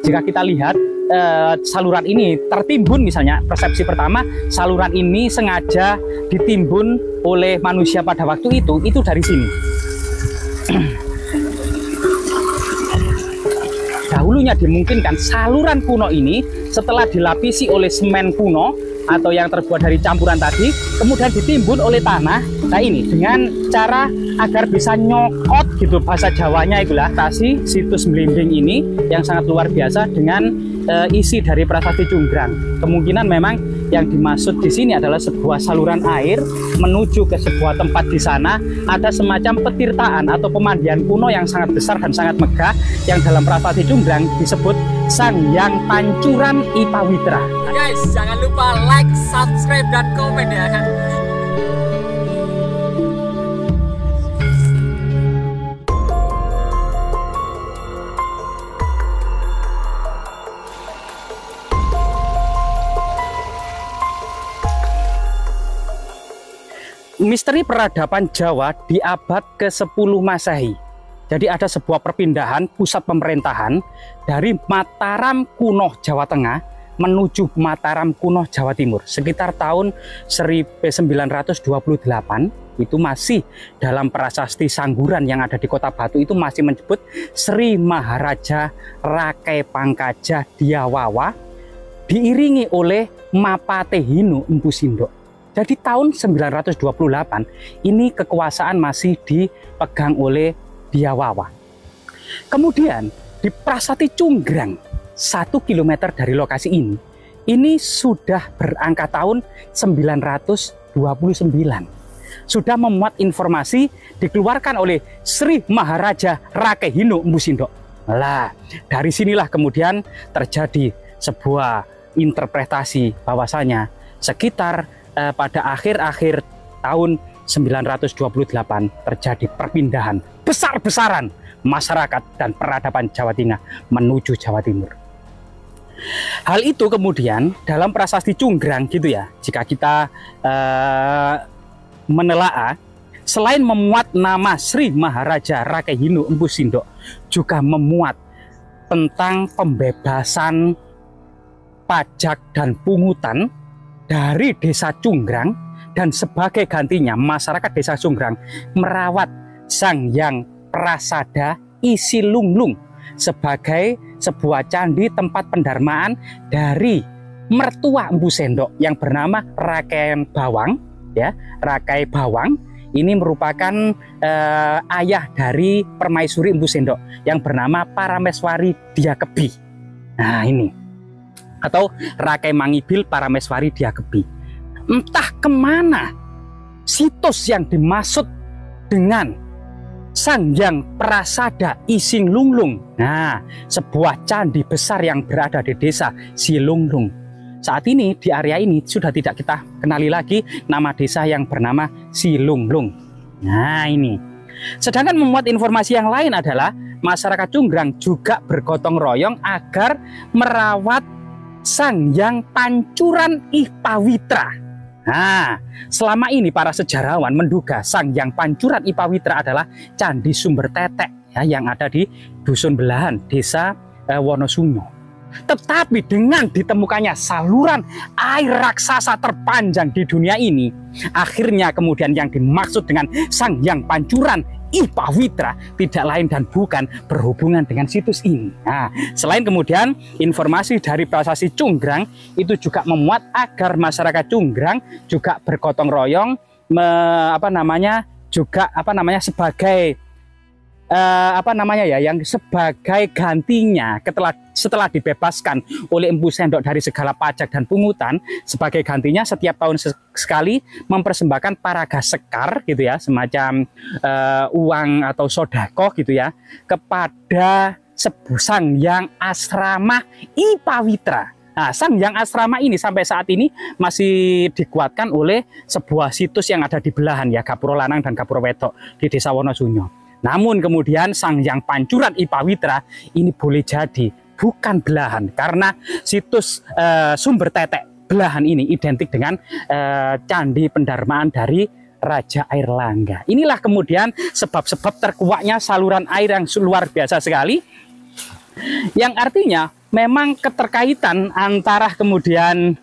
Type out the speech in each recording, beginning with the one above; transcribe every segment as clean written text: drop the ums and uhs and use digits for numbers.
Jika kita lihat saluran ini tertimbun, misalnya persepsi pertama, saluran ini sengaja ditimbun oleh manusia pada waktu itu dari sini. Dahulunya dimungkinkan saluran kuno ini setelah dilapisi oleh semen kuno atau yang terbuat dari campuran tadi, kemudian ditimbun oleh tanah. Nah ini dengan cara agar bisa nyokot gitu, bahasa Jawanya itulah tasi situs Blimbing ini yang sangat luar biasa dengan isi dari Prasasti Cunggrang. Kemungkinan memang yang dimaksud di sini adalah sebuah saluran air menuju ke sebuah tempat di sana. Ada semacam petirtaan atau pemandian kuno yang sangat besar dan sangat megah yang dalam Prasasti Cunggrang disebut Sangyang Pancuran Ipawitra. Guys, jangan lupa like, subscribe, dan komen ya kan. Misteri peradaban Jawa di abad ke-10 Masehi. Jadi ada sebuah perpindahan pusat pemerintahan dari Mataram kuno Jawa Tengah menuju Mataram kuno Jawa Timur. Sekitar tahun 1928 itu masih dalam prasasti Sangguran yang ada di Kota Batu itu masih menyebut Sri Maharaja Rakai Pangkaja Diawawa diiringi oleh Mapatehinu Empu Sindok. Jadi tahun 928 ini kekuasaan masih dipegang oleh Diawawa. Kemudian di Prasasti Cunggrang 1 km dari lokasi ini sudah berangka tahun 929. Sudah memuat informasi dikeluarkan oleh Sri Maharaja Rakehinu Empu Sindok. Lah, dari sinilah kemudian terjadi sebuah interpretasi bahwasanya sekitar pada akhir-akhir tahun 928 terjadi perpindahan besar-besaran masyarakat dan peradaban Jawa Tengah menuju Jawa Timur. Hal itu kemudian dalam Prasasti Cunggrang gitu ya, jika kita menelaah, selain memuat nama Sri Maharaja Rakehinu Empu Sindok, juga memuat tentang pembebasan pajak dan pungutan dari desa Cunggrang, dan sebagai gantinya masyarakat desa Cunggrang merawat Sangyang Prasada Isi Lunglung sebagai sebuah candi tempat pendarmaan dari mertua Empu Sindok yang bernama Rakai Bawang ya. Rakai Bawang ini merupakan ayah dari permaisuri Empu Sindok yang bernama Parameswari Diakebi. Nah ini, atau Rakai Mangibil Parameswari Diakebi. Entah kemana situs yang dimaksud dengan Sangyang Prasada Ising Lunglung. Nah, sebuah candi besar yang berada di desa Silunglung. Saat ini di area ini sudah tidak kita kenali lagi nama desa yang bernama Silunglung. Nah ini. Sedangkan memuat informasi yang lain adalah masyarakat Cunggrang juga bergotong royong agar merawat Sangyang Pancuran Ipawitra. Nah, selama ini para sejarawan menduga Sangyang Pancuran Ipawitra adalah Candi Sumber Tetek ya, yang ada di Dusun Belahan, Desa Wonosunyo. Tetapi dengan ditemukannya saluran air raksasa terpanjang di dunia ini, akhirnya kemudian yang dimaksud dengan Sangyang Pancuran Ipawitra tidak lain dan bukan berhubungan dengan situs ini. Nah, selain kemudian informasi dari Prasasti Cunggrang itu juga memuat agar masyarakat Cunggrang juga bergotong royong sebagai yang sebagai gantinya setelah dibebaskan oleh Empu Sindok dari segala pajak dan pungutan, sebagai gantinya setiap tahun sekali mempersembahkan paraga sekar gitu ya, semacam uang atau sodakoh gitu ya, kepada Sangyang Asrama Ipawitra. Nah, Sangyang Asrama ini sampai saat ini masih dikuatkan oleh sebuah situs yang ada di Belahan ya, Gapuro Lanang dan Gapuro Wedok di Desa Wonosunyo. Namun kemudian Sangyang Pancuran Ipawitra ini boleh jadi bukan Belahan, karena situs Sumber Tetek Belahan ini identik dengan candi pendarmaan dari Raja Airlangga. Inilah kemudian sebab-sebab terkuaknya saluran air yang luar biasa sekali Yang artinya memang keterkaitan antara kemudian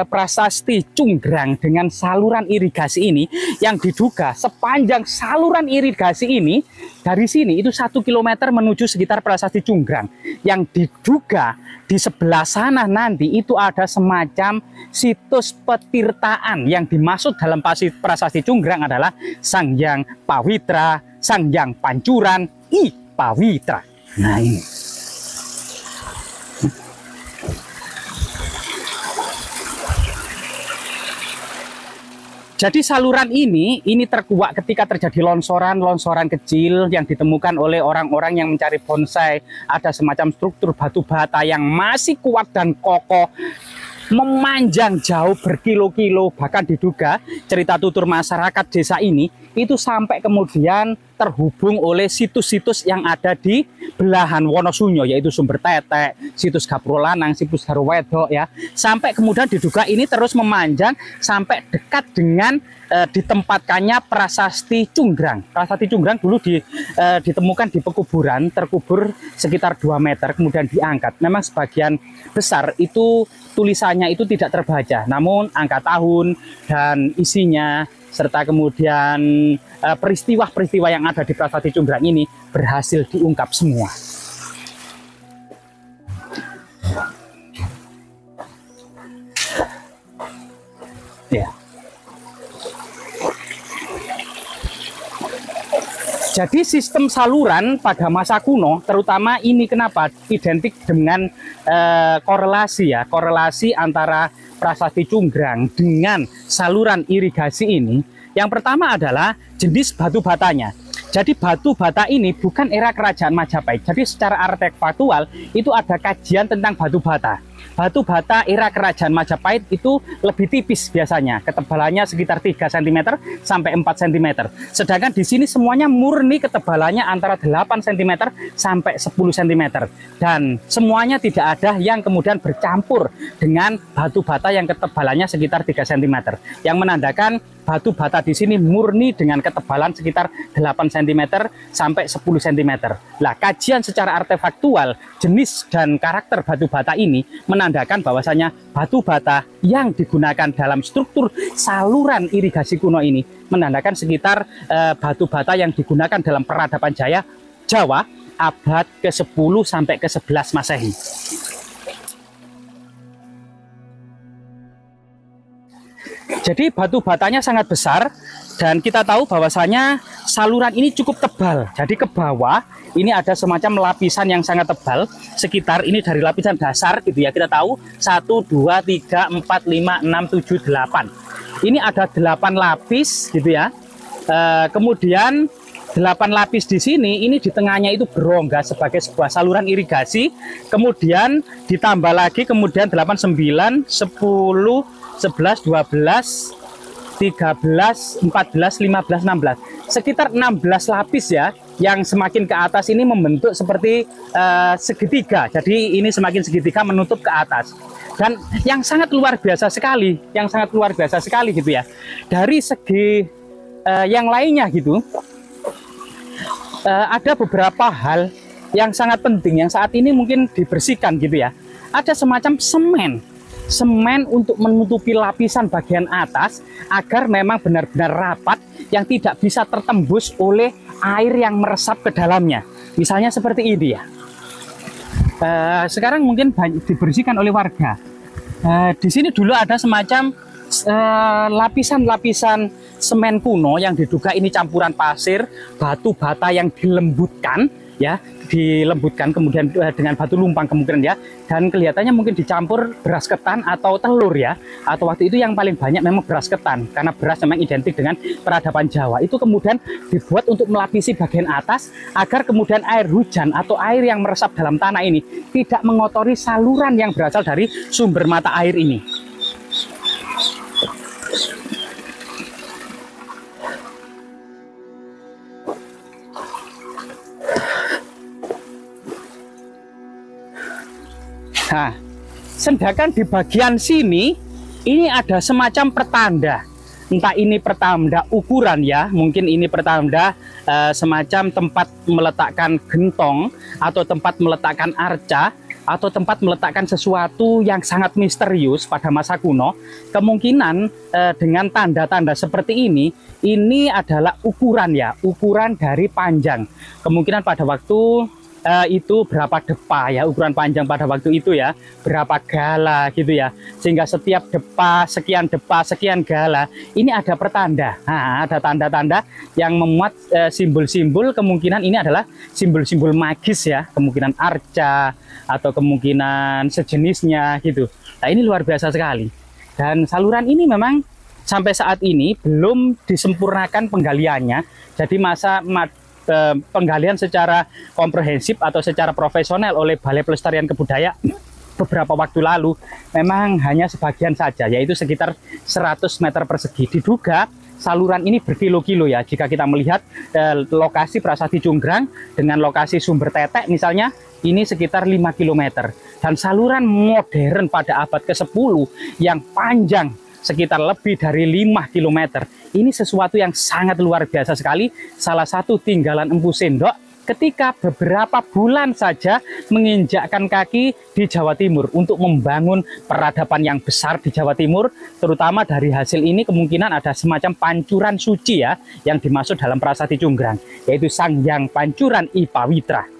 prasasti Cunggrang dengan saluran irigasi ini yang diduga sepanjang saluran irigasi ini dari sini itu 1 kilometer menuju sekitar prasasti Cunggrang, yang diduga di sebelah sana nanti itu ada semacam situs petirtaan. Yang dimaksud dalam prasasti Cunggrang adalah Sanghyang Pawitra, Sanghyang Pancuran I Pawitra. Nah ini. Jadi saluran ini terkuak ketika terjadi longsoran kecil yang ditemukan oleh orang-orang yang mencari bonsai. Ada semacam struktur batu bata yang masih kuat dan kokoh, memanjang jauh berkilo-kilo, bahkan diduga cerita tutur masyarakat desa ini itu sampai kemudian terhubung oleh situs-situs yang ada di belahan Wonosunyo, yaitu Sumber Tetek, situs Gapuro Lanang, situs Harwedok ya, sampai kemudian diduga ini terus memanjang sampai dekat dengan ditempatkannya prasasti Cunggrang. Prasasti Cunggrang dulu ditemukan di pekuburan, terkubur sekitar 2 meter, kemudian diangkat. Memang sebagian besar itu tulisannya itu tidak terbaca, namun angka tahun dan isinya serta kemudian peristiwa-peristiwa yang ada di prasasti Cunggrang ini berhasil diungkap semua. Ya. Jadi sistem saluran pada masa kuno, terutama ini kenapa identik dengan korelasi ya, korelasi antara prasasti Cunggrang dengan saluran irigasi ini. Yang pertama adalah jenis batu batanya. Jadi batu bata ini bukan era kerajaan Majapahit. Jadi secara artefaktual itu ada kajian tentang batu bata. Batu bata era kerajaan Majapahit itu lebih tipis biasanya, ketebalannya sekitar 3 cm sampai 4 cm. Sedangkan di sini semuanya murni ketebalannya antara 8 cm sampai 10 cm. Dan semuanya tidak ada yang kemudian bercampur dengan batu bata yang ketebalannya sekitar 3 cm. Yang menandakan batu bata di sini murni dengan ketebalan sekitar 8 cm sampai 10 cm. Nah, kajian secara artefaktual jenis dan karakter batu bata ini menandakan bahwasanya batu bata yang digunakan dalam struktur saluran irigasi kuno ini menandakan sekitar batu bata yang digunakan dalam peradaban Jawa abad ke-10 sampai ke-11 Masehi. Jadi batu batanya sangat besar dan kita tahu bahwasanya saluran ini cukup tebal. Jadi ke bawah ini ada semacam lapisan yang sangat tebal, sekitar ini dari lapisan dasar gitu ya. Kita tahu 1, 2, 3, 4, 5, 6, 7, 8. Ini ada 8 lapis gitu ya. Kemudian 8 lapis di sini, ini di tengahnya itu berongga sebagai sebuah saluran irigasi. Kemudian ditambah lagi, kemudian 8, 9, 10, 11, 12, 13, 14, 15, 16. Sekitar 16 lapis ya, yang semakin ke atas ini membentuk seperti segitiga. Jadi ini semakin segitiga menutup ke atas. Dan yang sangat luar biasa sekali, gitu ya. Dari segi yang lainnya gitu, ada beberapa hal yang sangat penting yang saat ini mungkin dibersihkan gitu ya. Ada semacam semen untuk menutupi lapisan bagian atas agar memang benar-benar rapat yang tidak bisa tertembus oleh air yang meresap ke dalamnya. Misalnya seperti ini ya. Sekarang mungkin dibersihkan oleh warga. Di sini dulu ada semacam lapisan-lapisan semen kuno yang diduga ini campuran pasir, batu bata yang dilembutkan ya, kemudian dengan batu lumpang kemungkinan ya, dan kelihatannya mungkin dicampur beras ketan atau telur ya, atau waktu itu yang paling banyak memang beras ketan karena beras memang identik dengan peradaban Jawa. Itu kemudian dibuat untuk melapisi bagian atas agar kemudian air hujan atau air yang meresap dalam tanah ini tidak mengotori saluran yang berasal dari sumber mata air ini. Nah, sedangkan di bagian sini ini ada semacam pertanda entah ini pertanda ukuran ya, mungkin ini pertanda semacam tempat meletakkan gentong atau tempat meletakkan arca atau tempat meletakkan sesuatu yang sangat misterius pada masa kuno. Kemungkinan dengan tanda-tanda seperti ini adalah ukuran ya, ukuran dari panjang. Kemungkinan pada waktu itu berapa depa ya, ukuran panjang pada waktu itu ya, berapa gala gitu ya, sehingga setiap depa sekian gala ini ada pertanda. Nah, ada tanda-tanda yang memuat simbol-simbol, kemungkinan ini adalah simbol-simbol magis ya, kemungkinan arca atau kemungkinan sejenisnya gitu. Nah, ini luar biasa sekali, dan saluran ini memang sampai saat ini belum disempurnakan penggaliannya. Jadi penggalian secara komprehensif atau secara profesional oleh Balai Pelestarian Kebudayaan beberapa waktu lalu memang hanya sebagian saja, yaitu sekitar 100 meter persegi. Diduga saluran ini berkilo-kilo ya, jika kita melihat lokasi Prasasti Cunggrang dengan lokasi Sumber Tetek misalnya, ini sekitar 5 km. Dan saluran modern pada abad ke-10 yang panjang sekitar lebih dari 5 km. Ini sesuatu yang sangat luar biasa sekali. Salah satu tinggalan Empu Sindok ketika beberapa bulan saja menginjakkan kaki di Jawa Timur untuk membangun peradaban yang besar di Jawa Timur. Terutama dari hasil ini kemungkinan ada semacam pancuran suci ya, yang dimaksud dalam Prasasti Cunggrang, yaitu Sang Hyang Pancuran I Pawitra.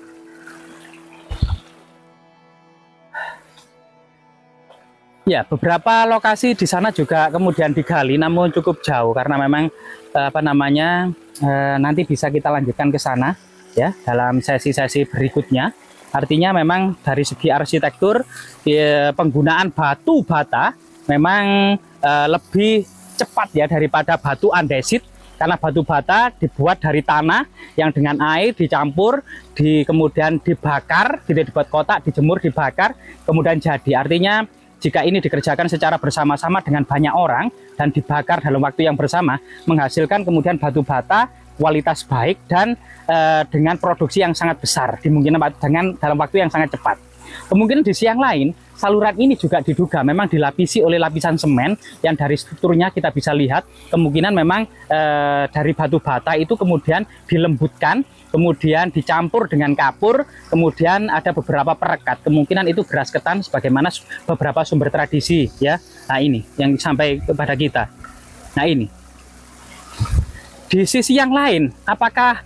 Ya, beberapa lokasi di sana juga kemudian digali, namun cukup jauh karena memang nanti bisa kita lanjutkan ke sana ya dalam sesi-sesi berikutnya. Artinya memang dari segi arsitektur penggunaan batu bata memang lebih cepat ya daripada batu andesit, karena batu bata dibuat dari tanah yang dengan air dicampur, kemudian dibakar, dibuat kotak, dijemur, dibakar, kemudian jadi. Artinya jika ini dikerjakan secara bersama-sama dengan banyak orang dan dibakar dalam waktu yang bersama, menghasilkan kemudian batu bata kualitas baik dan dengan produksi yang sangat besar, dimungkinkan dengan dalam waktu yang sangat cepat. Kemungkinan di sisi yang lain, saluran ini juga diduga memang dilapisi oleh lapisan semen yang dari strukturnya kita bisa lihat kemungkinan memang dari batu bata itu kemudian dilembutkan, kemudian dicampur dengan kapur, kemudian ada beberapa perekat. Kemungkinan itu beras ketan sebagaimana beberapa sumber tradisi ya. Nah, ini yang sampai kepada kita. Nah, ini. Di sisi yang lain, apakah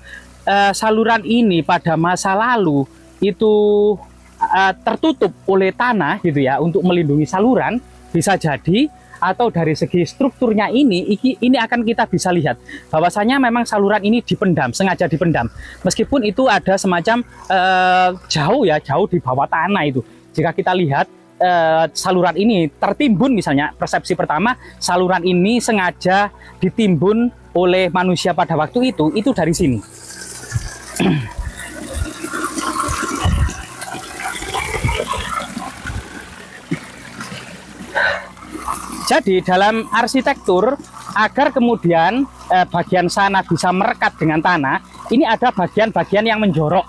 saluran ini pada masa lalu itu tertutup oleh tanah gitu ya untuk melindungi saluran? Bisa jadi. Atau dari segi strukturnya ini akan kita bisa lihat bahwasanya memang saluran ini dipendam, sengaja dipendam, meskipun itu ada semacam jauh di bawah tanah itu. Jika kita lihat saluran ini tertimbun, misalnya persepsi pertama saluran ini sengaja ditimbun oleh manusia pada waktu itu dari sini. Jadi dalam arsitektur, agar kemudian bagian sana bisa merekat dengan tanah, ini ada bagian-bagian yang menjorok.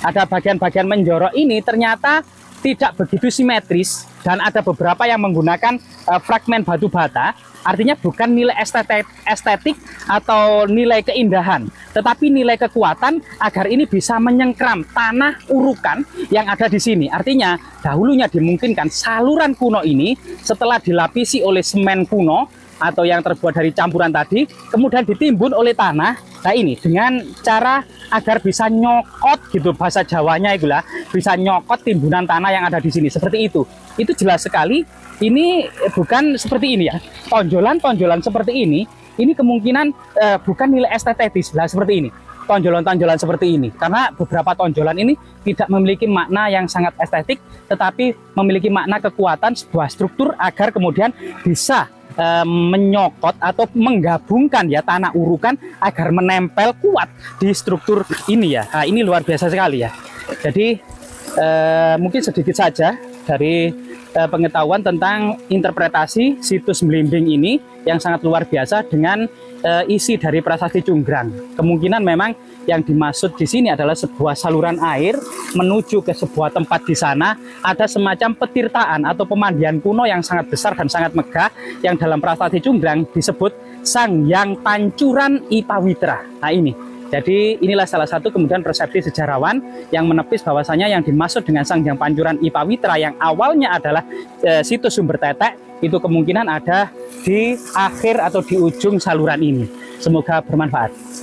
Ada bagian-bagian menjorok ini ternyata tidak begitu simetris, dan ada beberapa yang menggunakan fragmen batu bata. Artinya bukan nilai estetik atau nilai keindahan, tetapi nilai kekuatan agar ini bisa menyengkram tanah urukan yang ada di sini. Artinya dahulunya dimungkinkan saluran kuno ini setelah dilapisi oleh semen kuno atau yang terbuat dari campuran tadi, kemudian ditimbun oleh tanah. Nah, ini dengan cara agar bisa nyokot gitu, bahasa Jawanya itulah, bisa nyokot timbunan tanah yang ada di sini seperti itu. Itu jelas sekali. Ini bukan seperti ini ya, tonjolan-tonjolan seperti ini kemungkinan bukan nilai estetis lah, seperti ini, tonjolan-tonjolan seperti ini, karena beberapa tonjolan ini tidak memiliki makna yang sangat estetik, tetapi memiliki makna kekuatan sebuah struktur agar kemudian bisa menyokot atau menggabungkan ya tanah urukan agar menempel kuat di struktur ini ya. Nah, ini luar biasa sekali ya. Jadi mungkin sedikit saja dari pengetahuan tentang interpretasi situs Mlimbing ini yang sangat luar biasa dengan isi dari Prasasti Cunggrang. Kemungkinan memang yang dimaksud di sini adalah sebuah saluran air menuju ke sebuah tempat di sana. Ada semacam petirtaan atau pemandian kuno yang sangat besar dan sangat megah yang dalam Prasasti Cunggrang disebut Sanghyang Pancuran Ipawitra. Nah ini, jadi inilah salah satu kemudian persepsi sejarawan yang menepis bahwasanya yang dimaksud dengan Sanghyang Pancuran Ipawitra yang awalnya adalah situs sumber tetek, itu kemungkinan ada di akhir atau di ujung saluran ini. Semoga bermanfaat.